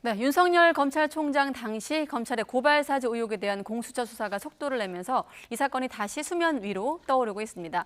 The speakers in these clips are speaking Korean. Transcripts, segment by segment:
네, 윤석열 검찰총장 당시 검찰의 고발 사주 의혹에 대한 공수처 수사가 속도를 내면서 이 사건이 다시 수면 위로 떠오르고 있습니다.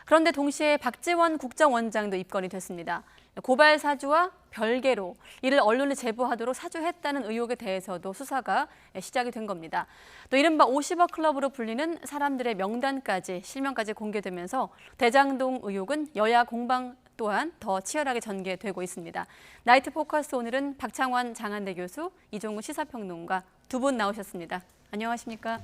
그런데 동시에 박지원 국정원장도 입건이 됐습니다. 고발 사주와 별개로 이를 언론에 제보하도록 사주했다는 의혹에 대해서도 수사가 시작이 된 겁니다. 또 이른바 50억 클럽으로 불리는 사람들의 명단까지 실명까지 공개되면서 대장동 의혹은 여야 공방 또한 더 치열하게 전개되고 있습니다. 나이트 포커스 오늘은 박창원 장한대 교수, 이종우 시사평론가 두 분 나오셨습니다. 안녕하십니까?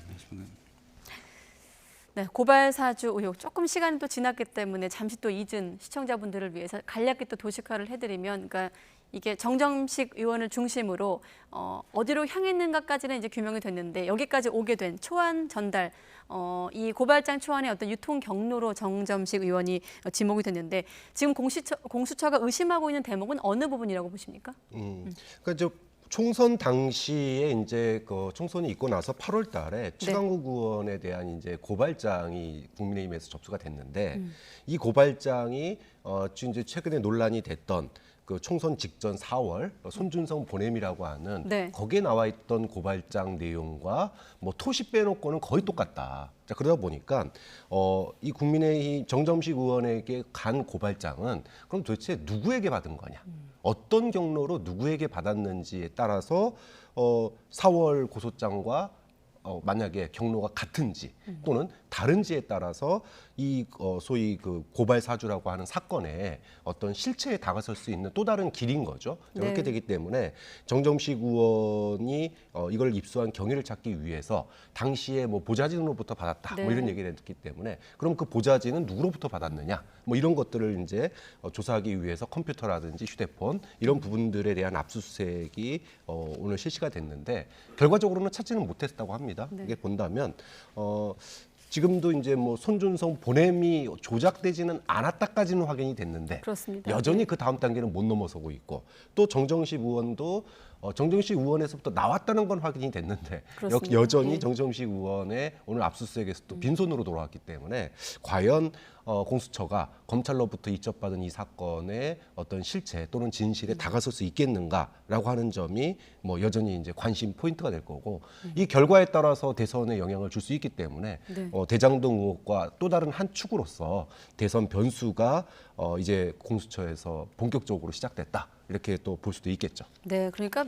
네, 고발 사주 의혹 조금 시간이 또 지났기 때문에 잠시 또 잊은 시청자분들을 위해서 간략히 또 도식화를 해드리면, 그러니까 이게 정점식 의원을 중심으로 어디로 향했는가까지는 이제 규명이 됐는데 여기까지 오게 된 초안 전달, 이 고발장 초안의 어떤 유통 경로로 정점식 의원이 지목이 됐는데 지금 공수처가 의심하고 있는 대목은 어느 부분이라고 보십니까? 그러니까 저 총선 당시에 이제 그 총선이 있고 나서 8월 달에 최강욱 의원에 대한 이제 고발장이 국민의힘에서 접수가 됐는데 이 고발장이 지금 이제 최근에 논란이 됐던 그 총선 직전 4월 손준성 보냄이라고 하는 거기에 나와 있던 고발장 내용과 뭐 토시 빼놓고는 거의 똑같다. 자, 그러다 보니까 이 국민의힘 정점식 의원에게 간 고발장은 그럼 도대체 누구에게 받은 거냐? 어떤 경로로 누구에게 받았는지에 따라서 4월 고소장과 만약에 경로가 같은지 또는 다른지에 따라서 이 소위 그 고발 사주라고 하는 사건의 어떤 실체에 다가설 수 있는 또 다른 길인 거죠. 그렇게 되기 때문에 정점식 의원이 이걸 입수한 경위를 찾기 위해서 당시에 뭐 보좌진으로부터 받았다 뭐 이런 얘기를 했기 때문에 그럼 그 보좌진은 누구로부터 받았느냐 뭐 이런 것들을 이제 조사하기 위해서 컴퓨터라든지 휴대폰 이런 부분들에 대한 압수수색이 오늘 실시가 됐는데 결과적으로는 찾지는 못했다고 합니다. 이게 본다면 지금도 이제 뭐 손준성 보냄이 조작되지는 않았다까지는 확인이 됐는데 그렇습니다. 여전히 그 다음 단계는 못 넘어서고 있고 또 정정식 의원도 정정식 의원에서부터 나왔다는 건 확인이 됐는데 여전히 정정식 의원의 오늘 압수수색에서 또 빈손으로 돌아왔기 때문에 과연 공수처가 검찰로부터 이첩받은 이 사건의 어떤 실체 또는 진실에 다가설 수 있겠는가라고 하는 점이 뭐 여전히 이제 관심 포인트가 될 거고 이 결과에 따라서 대선에 영향을 줄 수 있기 때문에 대장동 의혹과 또 다른 한 축으로서 대선 변수가 이제 공수처에서 본격적으로 시작됐다 이렇게 또 볼 수도 있겠죠. 네, 그러니까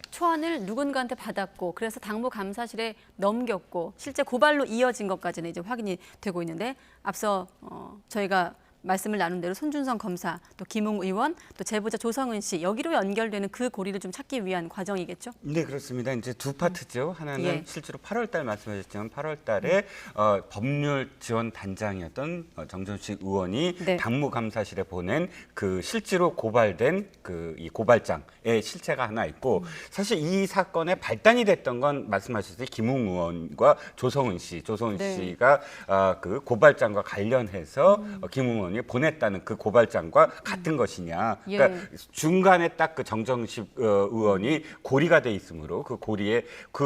초안을 누군가한테 받았고 그래서 당무감사실에 넘겼고 실제 고발로 이어진 것까지는 이제 확인이 되고 있는데 앞서 저희가 말씀을 나눈 대로 손준성 검사, 또 김웅 의원, 또 제보자 조성은 씨 여기로 연결되는 그 고리를 좀 찾기 위한 과정이겠죠? 네, 그렇습니다. 이제 두 파트죠. 하나는 실제로 8월 달 말씀하셨지만 8월 달에 법률 지원 단장이었던 정점식 의원이 당무감사실에 보낸 그 실제로 고발된 그 이 고발장의 실체가 하나 있고 사실 이 사건의 발단이 됐던 건 말씀하셨듯이 김웅 의원과 조성은 씨가 그 고발장과 관련해서 김웅 의원이 보냈다는 그 고발장과 같은 것이냐. 그러니까 중간에 딱 그 정정식 의원이 고리가 돼 있으므로 그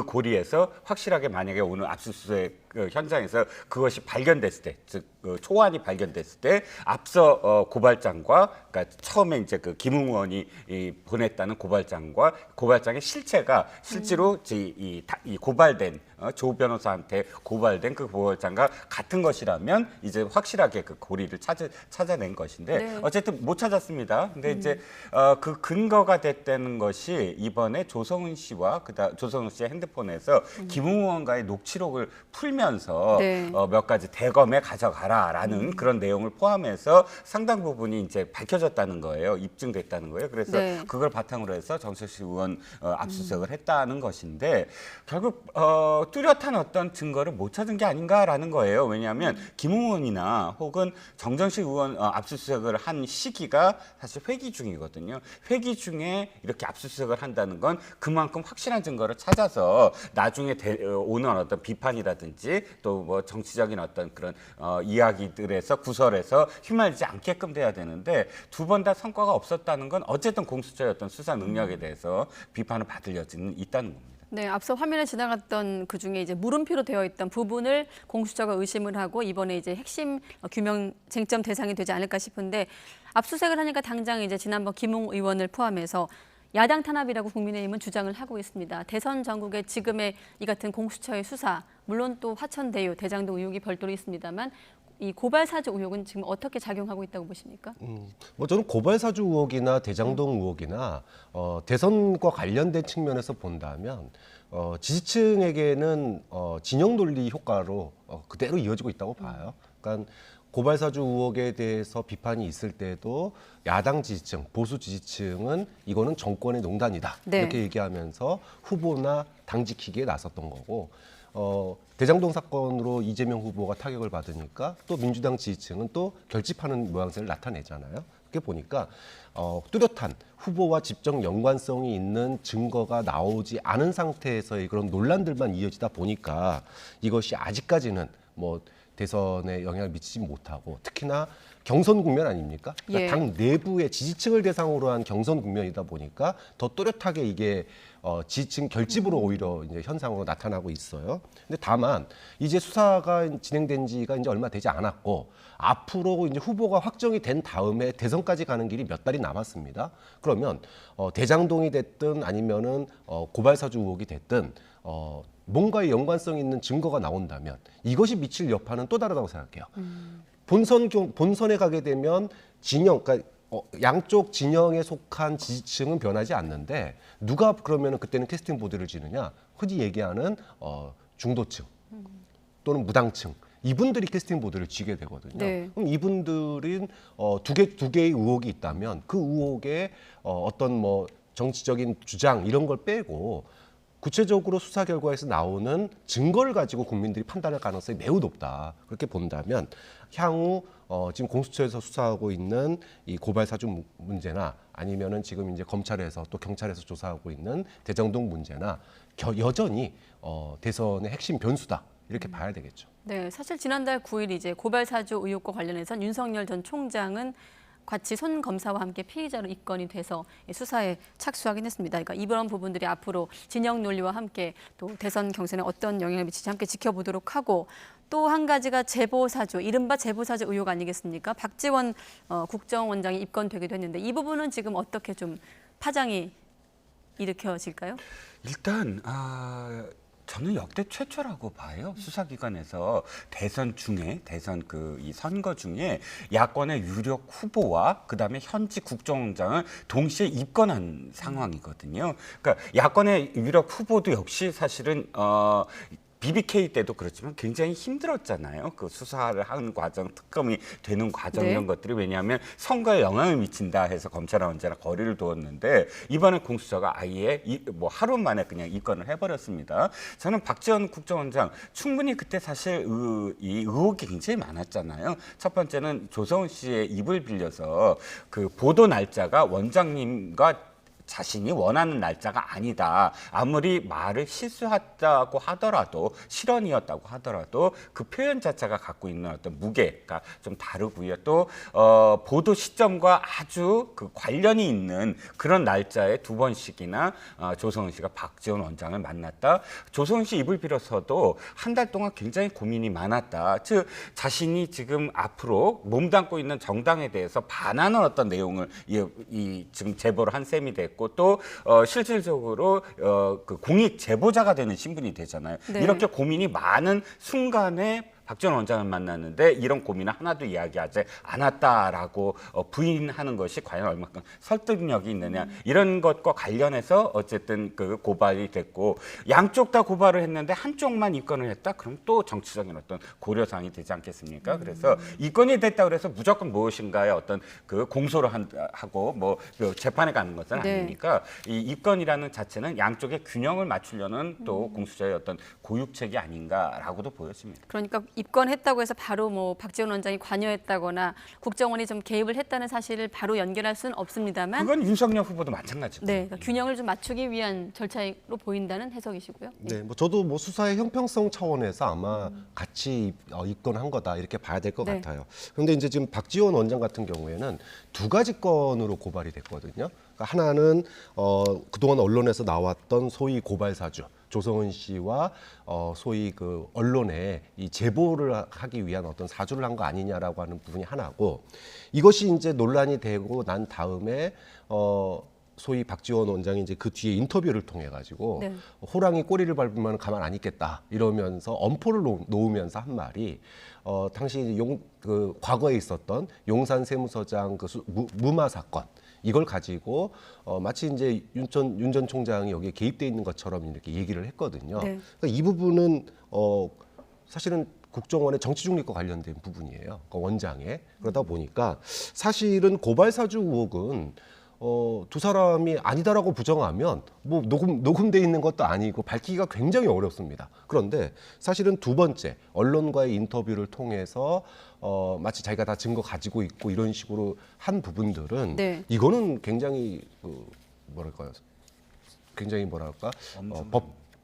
고리에서 확실하게 만약에 오늘 압수수색 현장에서 그것이 발견됐을 때, 즉 초안이 발견됐을 때 앞서 고발장과 그러니까 처음에 이제 그 김웅 의원이 보냈다는 고발장과 고발장의 실체가 실제로 이 고발된 조 변호사한테 고발된 그 고발장과 같은 것이라면 이제 확실하게 그 고리를 찾아낸 것인데 어쨌든 못 찾았습니다. 근데 이제 그 근거가 됐다는 것이 이번에 조성은 씨와 조성은 씨의 핸드폰에서 김웅 의원과의 녹취록을 풀면 쓰면서 네. 몇 가지 대검에 가져가라라는 그런 내용을 포함해서 상당 부분이 이제 밝혀졌다는 거예요. 입증됐다는 거예요. 그래서 네. 그걸 바탕으로 해서 정철식 의원 압수수색을 했다는 것인데 결국 뚜렷한 어떤 증거를 못 찾은 게 아닌가라는 거예요. 왜냐하면 김웅원이나 혹은 정정식 의원 압수수색을 한 시기가 사실 회기 중이거든요. 회기 중에 이렇게 압수수색을 한다는 건 그만큼 확실한 증거를 찾아서 나중에 오는 어떤 비판이라든지 또 뭐 정치적인 어떤 그런 이야기들에서 구설에서 휘말리지 않게끔 돼야 되는데 두 번 다 성과가 없었다는 건 어쨌든 공수처의 어떤 수사 능력에 대해서 비판을 받을 여지는 있다는 겁니다. 네, 앞서 화면에 지나갔던 그 중에 이제 물음표로 되어 있던 부분을 공수처가 의심을 하고 이번에 이제 핵심 규명 쟁점 대상이 되지 않을까 싶은데 압수수색을 하니까 당장 이제 지난번 김웅 의원을 포함해서 야당 탄압이라고 국민의힘은 주장을 하고 있습니다. 대선 전국의 지금의 이 같은 공수처의 수사, 물론 또 화천대유, 대장동 의혹이 별도로 있습니다만 이 고발 사주 의혹은 지금 어떻게 작용하고 있다고 보십니까? 뭐 저는 고발 사주 의혹이나 대장동 의혹이나 대선과 관련된 측면에서 본다면 지지층에게는 진영 논리 효과로 그대로 이어지고 있다고 봐요. 그러니까 고발 사주 의혹에 대해서 비판이 있을 때도 야당 지지층, 보수 지지층은 이거는 정권의 농단이다 네. 이렇게 얘기하면서 후보나 당지키기에 나섰던 거고. 대장동 사건으로 이재명 후보가 타격을 받으니까 또 민주당 지지층은 또 결집하는 모양새를 나타내잖아요. 그렇게 보니까 뚜렷한 후보와 직접 연관성이 있는 증거가 나오지 않은 상태에서의 그런 논란들만 이어지다 보니까 이것이 아직까지는 뭐 대선에 영향을 미치지 못하고 특히나 경선 국면 아닙니까? 그러니까 예. 당 내부의 지지층을 대상으로 한 경선 국면이다 보니까 더 또렷하게 이게 지지층 결집으로 오히려 이제 현상으로 나타나고 있어요. 근데 다만 이제 수사가 진행된 지가 이제 얼마 되지 않았고 앞으로 이제 후보가 확정이 된 다음에 대선까지 가는 길이 몇 달이 남았습니다. 그러면 대장동이 됐든 아니면은 고발 사주 의혹이 됐든 뭔가의 연관성 있는 증거가 나온다면 이것이 미칠 여파는 또 다르다고 생각해요. 본선에 가게 되면 진영, 그러니까 양쪽 진영에 속한 지지층은 변하지 않는데 누가 그러면 그때는 캐스팅 보드를 지느냐? 흔히 얘기하는 중도층 또는 무당층 이분들이 캐스팅 보드를 쥐게 되거든요. 네. 그럼 이분들은 두 개의 의혹이 있다면 그 의혹에 어떤 뭐 정치적인 주장 이런 걸 빼고 구체적으로 수사 결과에서 나오는 증거를 가지고 국민들이 판단할 가능성이 매우 높다. 그렇게 본다면 향후 지금 공수처에서 수사하고 있는 이 고발 사주 문제나 아니면은 지금 이제 검찰에서 또 경찰에서 조사하고 있는 대장동 문제나 여전히 대선의 핵심 변수다. 이렇게 봐야 되겠죠. 네, 사실 지난달 9일 이제 고발 사주 의혹과 관련해서 윤석열 전 총장은 같이 손 검사와 함께 피의자로 입건이 돼서 수사에 착수하긴 했습니다. 그러니까 이런 부분들이 앞으로 진영 논리와 함께 또 대선 경선에 어떤 영향을 미치지 함께 지켜보도록 하고 또 한 가지가 제보 사주, 이른바 제보 사주 의혹 아니겠습니까? 박지원 국정원장이 입건되기도 했는데 이 부분은 지금 어떻게 좀 파장이 일으켜질까요? 일단 저는 역대 최초라고 봐요. 수사기관에서 대선 이 선거 중에 야권의 유력 후보와 그다음에 현직 국정원장을 동시에 입건한 상황이거든요. 그러니까 야권의 유력 후보도 역시 사실은 BBK 때도 그렇지만 굉장히 힘들었잖아요. 그 수사를 하는 과정, 특검이 되는 과정 네. 이런 것들이 왜냐하면 선거에 영향을 미친다 해서 검찰은 언제나 거리를 두었는데 이번에 공수처가 아예 뭐 하루 만에 그냥 입건을 해버렸습니다. 저는 박지원 국정원장 충분히 그때 사실 이 의혹이 굉장히 많았잖아요. 첫 번째는 조성은 씨의 입을 빌려서 그 보도 날짜가 원장님과 자신이 원하는 날짜가 아니다. 아무리 말을 실수했다고 하더라도 실언이었다고 하더라도 그 표현 자체가 갖고 있는 어떤 무게가 좀 다르고요. 또 보도 시점과 아주 그 관련이 있는 그런 날짜에 두 번씩이나 조성은 씨가 박지원 원장을 만났다. 조성은 씨 입을 빌어서도 한 달 동안 굉장히 고민이 많았다. 즉 자신이 지금 앞으로 몸담고 있는 정당에 대해서 반하는 어떤 내용을 지금 제보를 한 셈이 됐고 또 실질적으로 그 공익 제보자가 되는 신분이 되잖아요. 네. 이렇게 고민이 많은 순간에 박지원 원장을 만났는데 이런 고민을 하나도 이야기하지 않았다라고 부인하는 것이 과연 얼마큼 설득력이 있느냐 이런 것과 관련해서 어쨌든 그 고발이 됐고 양쪽 다 고발을 했는데 한쪽만 입건을 했다? 그럼 또 정치적인 어떤 고려사항이 되지 않겠습니까? 그래서 입건이 됐다 그래서 무조건 무엇인가에 어떤 그 공소를 하고 뭐 그 재판에 가는 것은 네. 아니니까 이 입건이라는 자체는 양쪽의 균형을 맞추려는 또 공수처의 어떤 고육책이 아닌가라고도 보여집니다. 그러니까 입건했다고 해서 바로 뭐 박지원 원장이 관여했다거나 국정원이 좀 개입을 했다는 사실을 바로 연결할 수는 없습니다만 그건 윤석열 후보도 마찬가지고. 네, 그러니까 균형을 좀 맞추기 위한 절차로 보인다는 해석이시고요. 네, 뭐 저도 뭐 수사의 형평성 차원에서 아마 같이 입건한 거다 이렇게 봐야 될 것 네. 같아요. 그런데 이제 지금 박지원 원장 같은 경우에는 두 가지 건으로 고발이 됐거든요. 그러니까 하나는 그동안 언론에서 나왔던 소위 고발 사주 조성은 씨와 소위 그 언론에 이 제보를 하기 위한 어떤 사주를 한 거 아니냐라고 하는 부분이 하나고 이것이 이제 논란이 되고 난 다음에 소위 박지원 원장이 이제 그 뒤에 인터뷰를 통해 가지고 네. 호랑이 꼬리를 밟으면 가만 안 있겠다 이러면서 엄포를 놓으면서 한 말이 당시 그 과거에 있었던 용산 세무서장 그 무마 사건 이걸 가지고 마치 이제 윤 전 총장이 여기에 개입돼 있는 것처럼 이렇게 얘기를 했거든요. 네. 그러니까 이 부분은 사실은 국정원의 정치 중립과 관련된 부분이에요. 그 원장에 그러다 보니까 사실은 고발 사주 의혹은 두 사람이 아니다라고 부정하면 뭐 녹음돼 있는 것도 아니고 밝히기가 굉장히 어렵습니다. 그런데 사실은 두 번째 언론과의 인터뷰를 통해서 마치 자기가 다 증거 가지고 있고 이런 식으로 한 부분들은 네. 이거는 굉장히 굉장히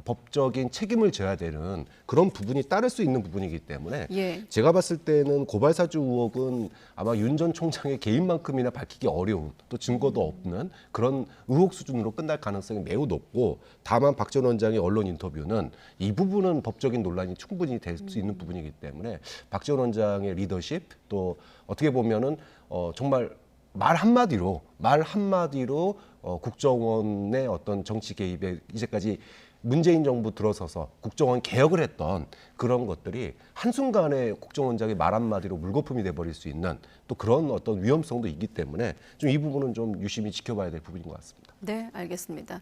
법적인 책임을 져야 되는 그런 부분이 따를 수 있는 부분이기 때문에 예. 제가 봤을 때는 고발사주 의혹은 아마 윤 전 총장의 개인만큼이나 밝히기 어려운 또 증거도 없는 그런 의혹 수준으로 끝날 가능성이 매우 높고 다만 박 전 원장의 언론 인터뷰는 이 부분은 법적인 논란이 충분히 될 수 있는 부분이기 때문에 박 전 원장의 리더십 또 어떻게 보면은 정말 말 한마디로 국정원의 어떤 정치 개입에 이제까지 문재인 정부 들어서서 국정원 개혁을 했던 그런 것들이 한순간에 국정원장의 말 한마디로 물거품이 돼버릴 수 있는 또 그런 어떤 위험성도 있기 때문에 좀 이 부분은 좀 유심히 지켜봐야 될 부분인 것 같습니다. 네, 알겠습니다.